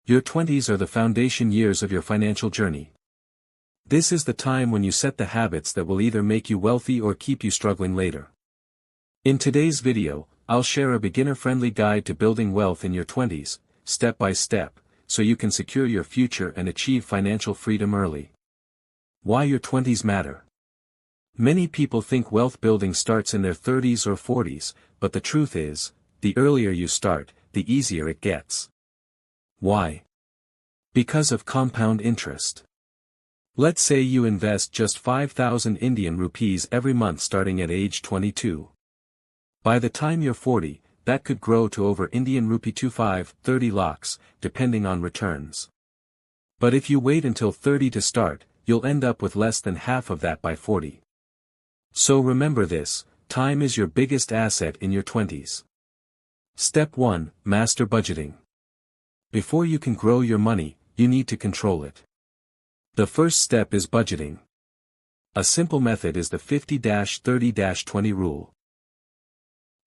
Your 20s are the foundation years of your financial journey. This is the time when you set the habits that will either make you wealthy or keep you struggling later. In today's video, I'll share a beginner-friendly guide to building wealth in your 20s, step by step, so you can secure your future and achieve financial freedom early. Why your 20s matter. Many people think wealth building starts in their 30s or 40s, but the truth is, the earlier you start, the easier it gets. Why? Because of compound interest. Let's say you invest just 5,000 Indian rupees every month starting at age 22. By the time you're 40, that could grow to over Indian rupee 25-30 lakhs, depending on returns. But if you wait until 30 to start, you'll end up with less than half of that by 40. So remember this, time is your biggest asset in your 20s. Step 1, Master Budgeting. Before you can grow your money, you need to control it. The first step is budgeting. A simple method is the 50-30-20 rule.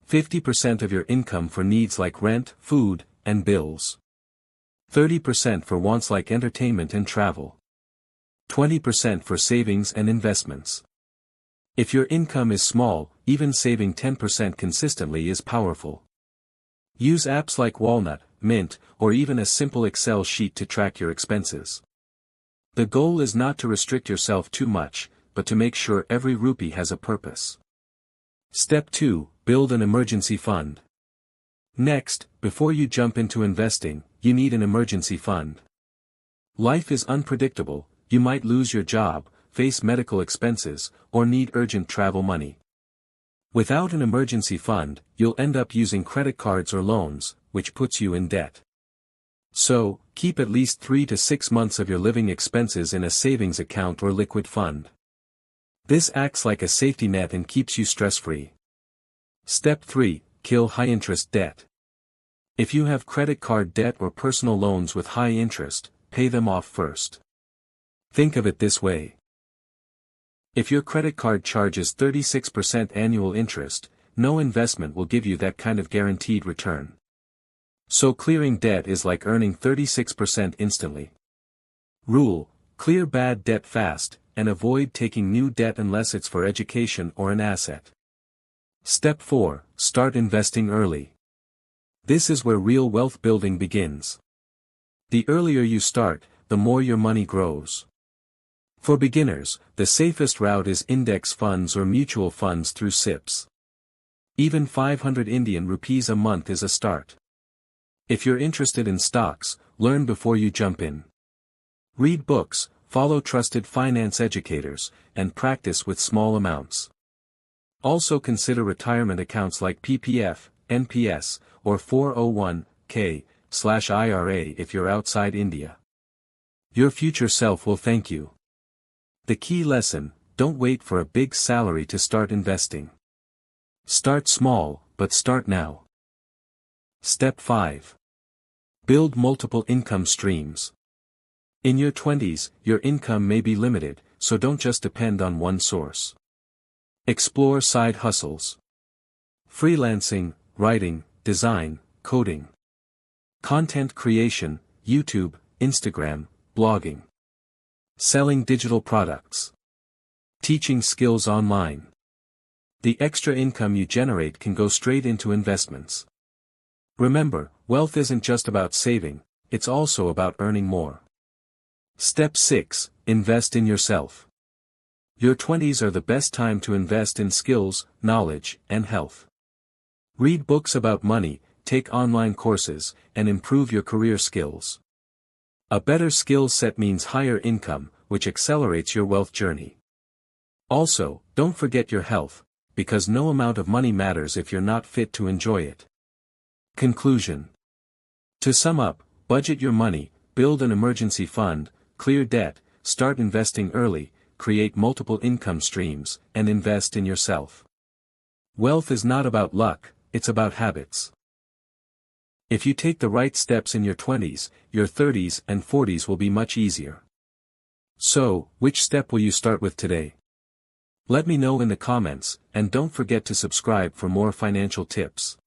50% of your income for needs like rent, food, and bills. 30% for wants like entertainment and travel. 20% for savings and investments. If your income is small, even saving 10% consistently is powerful. Use apps like Walnut, Mint, or even a simple Excel sheet to track your expenses. The goal is not to restrict yourself too much, but to make sure every rupee has a purpose. Step 2, build an emergency fund. Next, before you jump into investing, you need an emergency fund. Life is unpredictable, you might lose your job, face medical expenses, or need urgent travel money. Without an emergency fund, you'll end up using credit cards or loans, which puts you in debt. So, keep at least 3 to 6 months of your living expenses in a savings account or liquid fund. This acts like a safety net and keeps you stress-free. Step 3, kill high-interest debt. If you have credit card debt or personal loans with high interest, pay them off first. Think of it this way. If your credit card charges 36% annual interest, no investment will give you that kind of guaranteed return. So clearing debt is like earning 36% instantly. Rule: clear bad debt fast, and avoid taking new debt unless it's for education or an asset. Step 4, start investing early. This is where real wealth building begins. The earlier you start, the more your money grows. For beginners, the safest route is index funds or mutual funds through SIPs. Even 500 Indian rupees a month is a start. If you're interested in stocks, learn before you jump in. Read books, follow trusted finance educators, and practice with small amounts. Also consider retirement accounts like PPF, NPS, or 401(k)/IRA if you're outside India. Your future self will thank you. The key lesson: don't wait for a big salary to start investing. Start small, but start now. Step 5. Build multiple income streams. In your 20s, your income may be limited, so don't just depend on one source. Explore side hustles. Freelancing, writing, design, coding. Content creation, YouTube, Instagram, blogging. Selling digital products. Teaching skills online. The extra income you generate can go straight into investments. Remember, wealth isn't just about saving, it's also about earning more. Step 6, invest in yourself. Your 20s are the best time to invest in skills, knowledge, and health. Read books about money, take online courses, and improve your career skills. A better skill set means higher income, which accelerates your wealth journey. Also, don't forget your health, because no amount of money matters if you're not fit to enjoy it. Conclusion. To sum up, budget your money, build an emergency fund, clear debt, start investing early, create multiple income streams, and invest in yourself. Wealth is not about luck, it's about habits. If you take the right steps in your 20s, your 30s and 40s will be much easier. So, which step will you start with today? Let me know in the comments, and don't forget to subscribe for more financial tips.